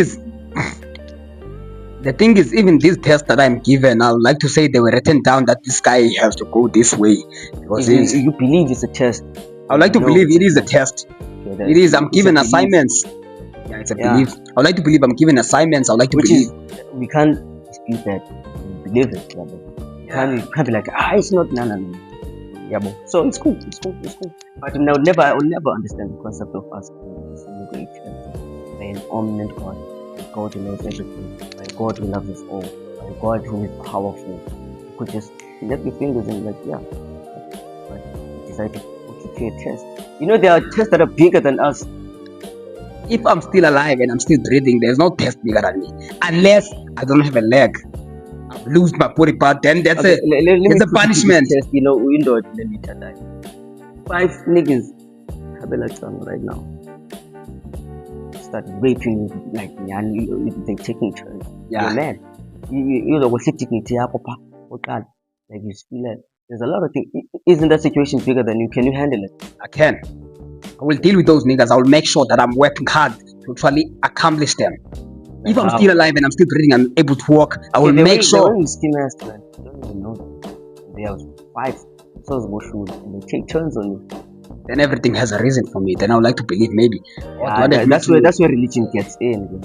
is, even these tests that I'm given, I would like to say they were written down that this guy has to go this way. Because You believe it's a test. I would like to No, believe it's it is a test. Okay, It is. I'm it's a given belief. assignments. Yeah, it's a Yeah. belief. I would like to believe I'm given assignments. I would like to Which believe. is we can't dispute that. We believe it. Yeah, but you can't be like it's not no. Yeah, but so it's cool. But I will never understand the concept of us being by an omniscient God, by God who knows everything, by God who loves us all, by God who is powerful. You could just snap your fingers and but you decide to put it to a test. You know there are tests that are bigger than us. If I'm still alive and I'm still breathing, there's no test bigger than me. Unless I don't have a leg, I've lost my body part, then that's Okay, let me it's a put it to punishment. this test. Window let me tell that. 5 niggas have a right now. Start raping you like they taking turns. Yeah. You're mad. You know what's dignity like you feel like there's a lot of things. Isn't that situation bigger than you? Can you handle it? I can. I will deal with those niggas. I will make sure that I'm working hard to actually accomplish them. If I'm still alive and I'm still breathing and able to walk, I will make sure. When you scheme as man, you don't even know them. They have 5 souls go shoot and they take turns on you. Then everything has a reason for me. Then I would like to believe maybe. Yeah, that's where religion gets in.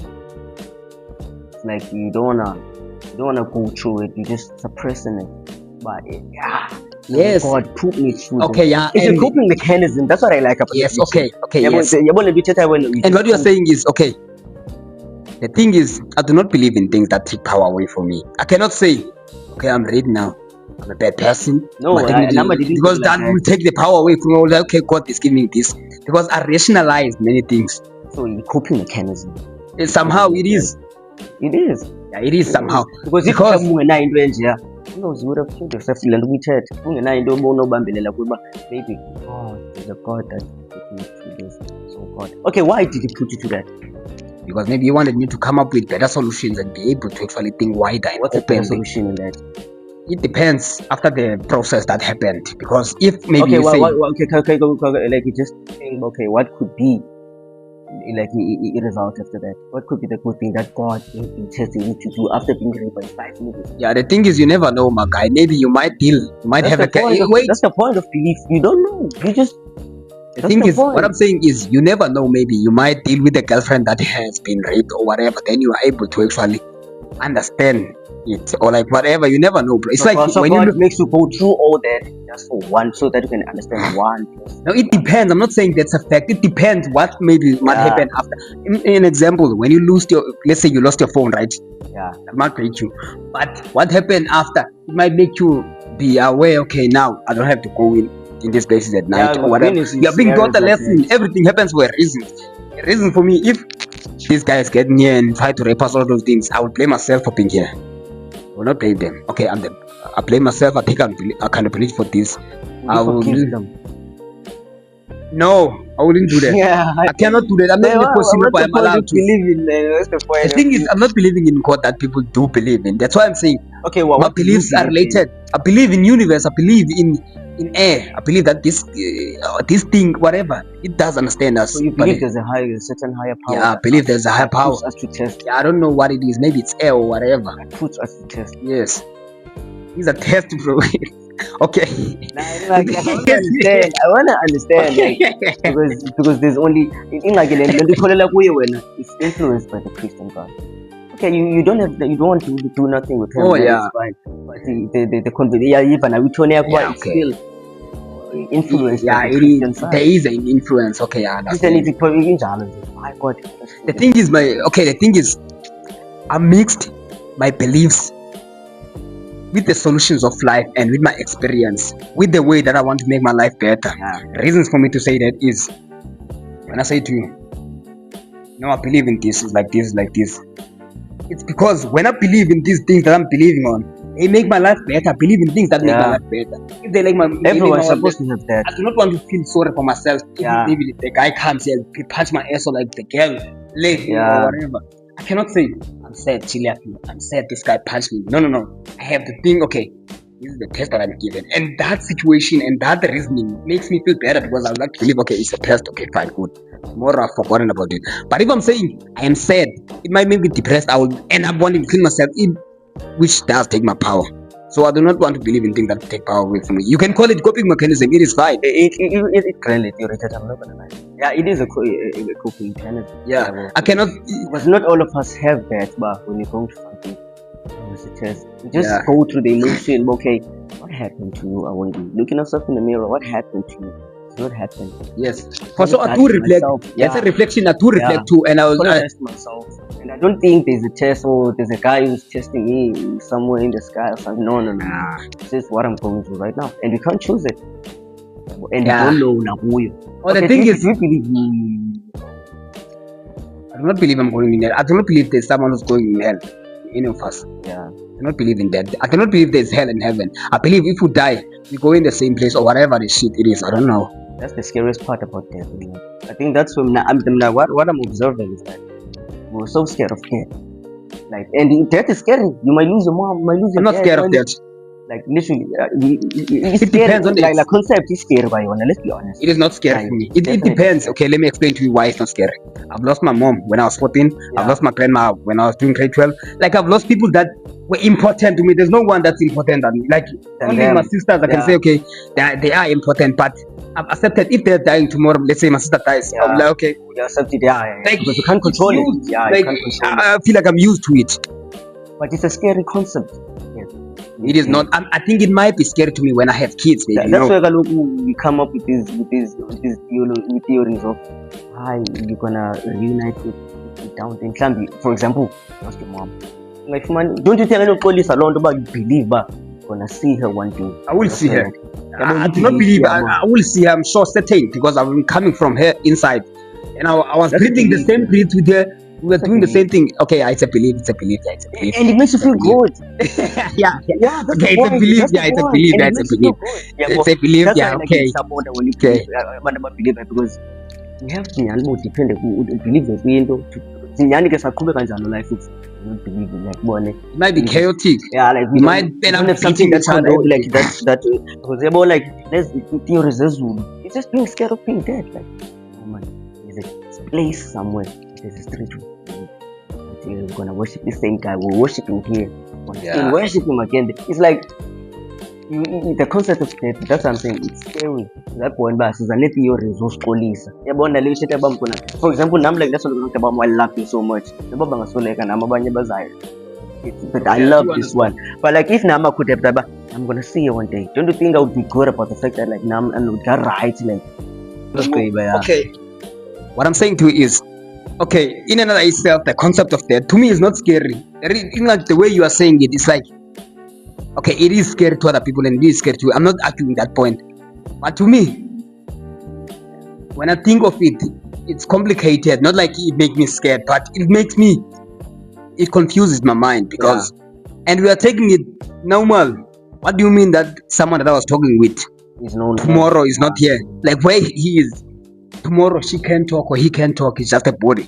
It's like you don't wanna go through it. You're just suppressing it. But yes. God put me through. Okay, yeah. It's a coping mechanism. That's what I like about yes. religion. Okay. Yes. And what you're saying is okay. The thing is, I do not believe in things that take power away from me. I cannot say, okay, I'm ready now. I'm a bad person. No, because that will take the power away from me. Okay, God is giving me this. Because I rationalized many things. So it's a coping mechanism. Somehow it is. It is. Yeah, it is somehow. Because if you have more who knows, you would have killed yourself. Maybe there's a God that put me through this. So God. Okay, why did he put you to that? Because maybe he wanted me to come up with better solutions and be able to actually think wider. What's the better solution in that? It depends after the process that happened. Because if maybe like you just think, okay, what could be like a result after that? What could be the good thing that God is testing you to do after being raped by 5 niggas? Yeah, the thing is, you never know, my guy. Maybe you might deal. You might have a wait. That's the point of belief. You don't know. You just. The thing is, what I'm saying is, you never know. Maybe you might deal with a girlfriend that has been raped or whatever. Then you are able to actually understand it or like whatever. You never know, bro. It's like when God makes you go through all that just for one, so that you can understand one. No, it depends. I'm not saying that's a fact. It depends what maybe might happen after. In example, when you let's say you lost your phone, right? Yeah, that might break you. But what happened after? It might make you be aware. Okay, now I don't have to go in these places at night or whatever. You're being taught a lesson. Everything happens for a reason. A reason for me, if these guys get near and try to rape us, all those things, I would blame myself for being here. I will not blame them. Okay, I blame myself. I think I kind of believe for this. I will forgive them. No, I wouldn't do that. Yeah, I cannot do that. I'm not in a position where I'm allowed to. The thing is, I'm not believing in God that people do believe in. That's why I'm saying. Okay, my beliefs are related. I believe in universe. I believe in in air. I believe that this thing, whatever, it does understand us. So you but believe there's a certain higher power? yeah, I believe there's a higher power. Puts us to test. Yeah, I don't know what it is. Maybe it's air or whatever. That puts us to test. Yes. It's a test, bro. Okay. Like, I wanna understand, like, because there's only in like it's influenced by the Christian God. Okay, you don't want to do nothing with him. Oh yeah. It's fine. But the conversation, yeah, even it's okay. still influenced. Yeah, by the it Christian is. side. There is an influence. Okay, I understand. My God. The thing is, I mixed my beliefs with the solutions of life and with my experience, with the way that I want to make my life better. Reasons for me to say that is, when I say to you, I believe in this, it's like this, like this. It's because when I believe in these things that I'm believing on, they make my life better. I believe in things that make my life better. If they like everyone's supposed to have that. I do not want to feel sorry for myself. If maybe the guy comes here, he punch my ass or like the girl, leg or whatever. I cannot say, I'm sad, I'm sad this guy punched me. No. I have to think, okay, this is the test that I'm given. And that situation and that reasoning makes me feel better because I would like to believe, okay, it's a test, okay, fine, good. Tomorrow I've forgotten about it. But if I'm saying I am sad, it might make me depressed. I will end up wanting to kill myself, which does take my power. So I do not want to believe in things that take power away from me. You can call it coping mechanism. It is fine. It's currently theoretic. I'm not gonna lie. Yeah, it is a coping mechanism. Yeah, I cannot. Because not all of us have that. But when you go to something, you just go through the emotion. Okay, what happened to you? I want you looking yourself in the mirror. What happened to you? What happened? Yes. For so I do reflect. It's a reflection. I do reflect too, and I was test myself. And I don't think there's a test or there's a guy who's testing me somewhere in the sky or something. No. This is what I'm going through right now, and we can't choose it. And you don't know now who you. The thing is, you believe me. I do not believe I'm going in hell. I do not believe there's someone who's going in hell. Any of us. Yeah. I do not believe in that. I do not believe there's hell and heaven. I believe if we die, we go in the same place or whatever the shit it is. I don't know. That's the scariest part about death. I think that's what I'm observing is that we're so scared of death. Like, and death is scary. You might lose your mom, you might lose your dad. I'm not scared of death. Like, literally, it depends on the concept is scary by you. Let's be honest. It is not scary for me. It depends. Okay, let me explain to you why it's not scary. I've lost my mom when I was 14. I've lost my grandma when I was doing grade 12. Like, I've lost people that were important to me. There's no one that's important than me. Like, only my sisters, I can say, okay, they are important, but I've accepted if they're dying tomorrow. Let's say my sister dies. I'm like, okay, you accept it. Like, because you can't control it. Yeah, like, you can't control I feel like I'm used to it. But it's a scary concept. It is not. I think it might be scary to me when I have kids. Baby, that's why we come up with these theories of how you're gonna reunite with down thing. For example, lost your mom. Like, man, don't you tell any police alone about you believe, but gonna see her one day. I will see her. I do not believe. I will see her. I'm sure certain because I've been coming from her inside, and I was breathing the same breath with her. We were doing the same thing. Okay, it's a belief. It's a belief. Yeah, it's a belief. And it makes you feel good. yeah. Okay, it's a belief. Yeah, it's a belief. Yeah, it's a belief. It's a belief. Yeah, okay. Because we have to be dependent on believe that we into. Life is not believing like one. It might be chaotic. Yeah, like we might end up something that's like that because they're more like there's theories. It's just being scared of being dead. Like, oh man, there's a place somewhere. There's a street. We're gonna worship the same guy. We're worshiping here. We're worship him again. It's like the concept of death. That's what I'm saying. It's scary. That point, but it's a net theory. Police. For example, I'm like that's what I'm talking about. I love you so much. But I love this one. But like if Nama could have I'm gonna see you one day. Don't you think I would be good about the fact that like Nam and would get right like okay. What I'm saying to you is, okay, in and of itself, the concept of death to me is not scary. In like the way you are saying it, it's like, okay, it is scary to other people and it is scary to you. I'm not arguing that point, but to me, when I think of it, it's complicated. Not like it makes me scared, but it confuses my mind because, and we are taking it normal. What do you mean that someone that I was talking with tomorrow is not here? Like where he is. Tomorrow she can't talk or he can't talk. It's just a body.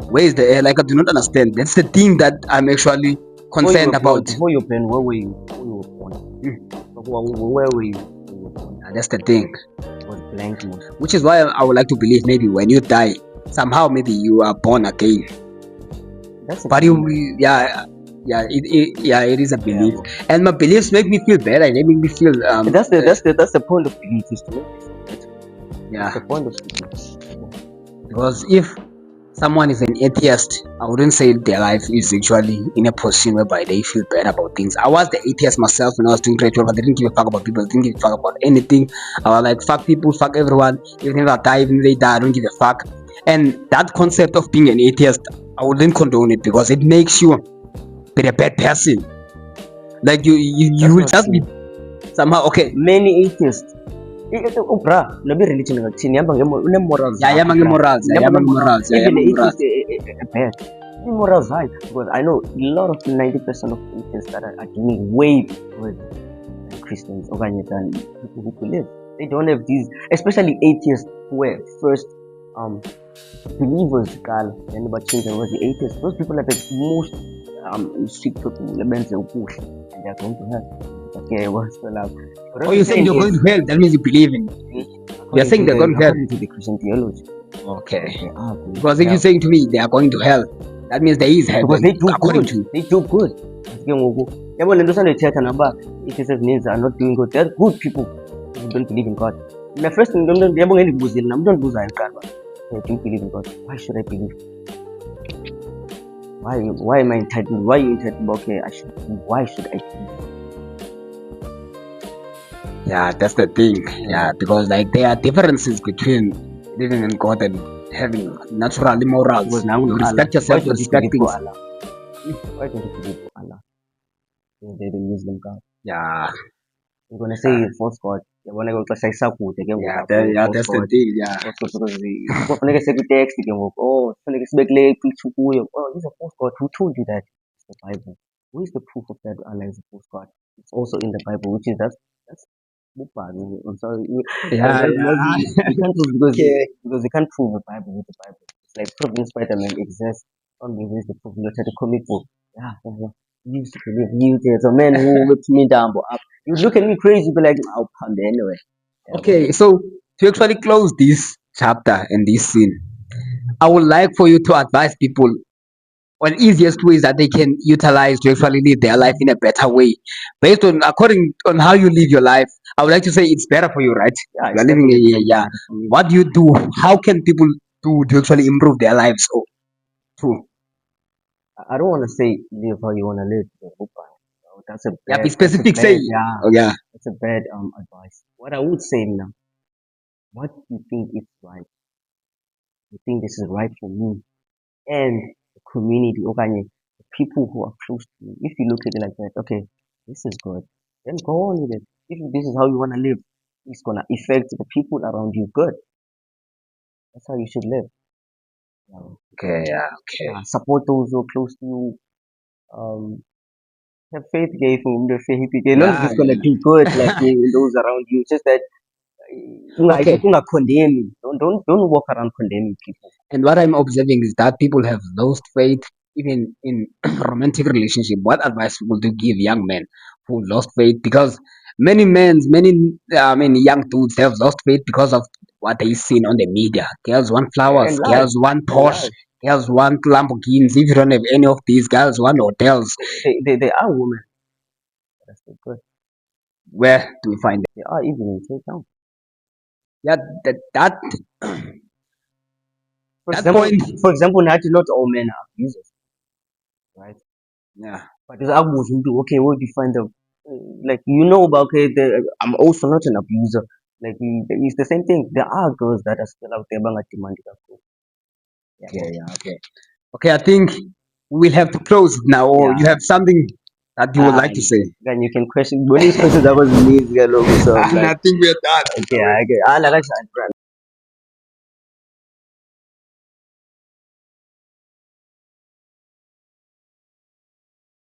Where is the air? Like I do not understand. That's the thing that I'm actually concerned about. Before you were born, where were you? Where were you? That's the thing. It was blank most. Which is why I would like to believe maybe when you die, somehow maybe you are born again. That's a But belief. it is a belief, Yeah. and my beliefs make me feel better. They make me feel That's the point of belief, is to make you feel better. yeah. That's the point of belief. Because if someone is an atheist, I wouldn't say their life is actually in a position whereby they feel bad about things. I was the atheist myself when I was doing grade 12. I didn't give a fuck about people. I didn't give a fuck about anything. I was like, fuck people, fuck everyone. Even if I die, even if they die, I don't give a fuck. And that concept of being an atheist, I wouldn't condone it because it makes you be a bad person. Like you That's will not just be true. somehow okay. Many atheists. Bra, nabi religion ngathini ihamba une-morals Yeah, zakho, yama bra. morals. Yeah, Ihamba yama une-morals. morals. Yeah, Even yama the morals. atheists are bad. Morals high, because I know a lot of 90% of atheists that are doing way worse than Christians or than people who believe. They don't have these, especially atheists who were first believers, Carl, and about change was the atheists. Those people are the most strict people, and they are going to hell. Okay, what's the love? Oh, you're saying you're going to hell? That means you believe in. You're saying they're going to hell. According to the Christian theology. Okay. They are going Because to if hell. you're saying to me they are going to hell, that means there is heaven. Because they do according good. to They do good. Yabo le nto sandoyithetha naba atheists means are not doing good. They're good people who don't believe in God. The first thing yabo ngendibuzile nam umntu ondibuzayo kuqala uba, do you believe in God? Why should I believe? Why am I entitled? Why are you entitled? Okay, I should believe. Why should I believe? yeah, that's the thing. Yeah, because like there are differences between believing in God and having natural morals. Because now You respect yourself, you respect things. Why don't you believe for Allah? They don't use them God. Yeah. You're gonna say false God. You wanna go to say sakude ke ngoku That's the thing. Yeah. also because kufuneka sekwi-text ke ngoku, oh kufuneka sibekele picture kuyo, oh this is a false God. Who told you that? It's the Bible. Who is the proof of that Allah is a false God? It's also in the Bible, which is that's bukbani. I'm sorry. Yeah, You can't prove because Okay. because you can't prove the Bible with the Bible. It's like proving Spider-Man exists. Only with the proof. Look at the comic book. Yeah. You used to believe you there's a man who whipped me down, but up. You look at me crazy, be like, I'll pound it anyway. Yeah, Okay, so to actually close this chapter and this scene, I would like for you to advise people on easiest ways that they can utilize to actually live their life in a better way, based on according on how you live your life. I would like to say it's better for you, right? Yeah, You it's are living a definitely year, yeah. better for me. What do you do? How can people do to actually improve their lives? Oh, true. I don't want to say live how you want to live. That's a Yeah, bad. be specific. That's a Say, bad, yeah. oh yeah. That's a bad advice. What I would say now, what you think is right? You think this is right for me and the community, okay, the people who are close to you. If you look at it like that, okay, this is good. Then go on with it. If this is how you want to live, it's gonna affect the people around you. Good. That's how you should live. Okay, yeah, okay. Support those who are close to you. Um, have faith, gay from the faith. You're not Yeah, just gonna do good like those around you. It's just that Okay. condemning. Don't walk around condemning people. And what I'm observing is that people have lost faith even in romantic relationship. What advice would you give young men who lost faith? Because many young dudes have lost faith because of what they seen on the media. Girls want flowers, And life. girls want And Porsche, life. girls want Lamborghinis. If you don't have any of these, girls want hotels. They are women. That's still good. Where do we find them? They are even in Cape Town. Yeah, that For that example, point. not all men are abusers, right? Yeah. But there's always okay, where do you find them? Like about okay, I'm also not an abuser. Like it's the same thing. There are girls that are still out there, but not demanding of course. Okay. Okay, I think we'll have to close it now, or you Yeah. have something that you would like to say. Then you can question. When these questions, that was me, so And I think we're done. okay, like I said,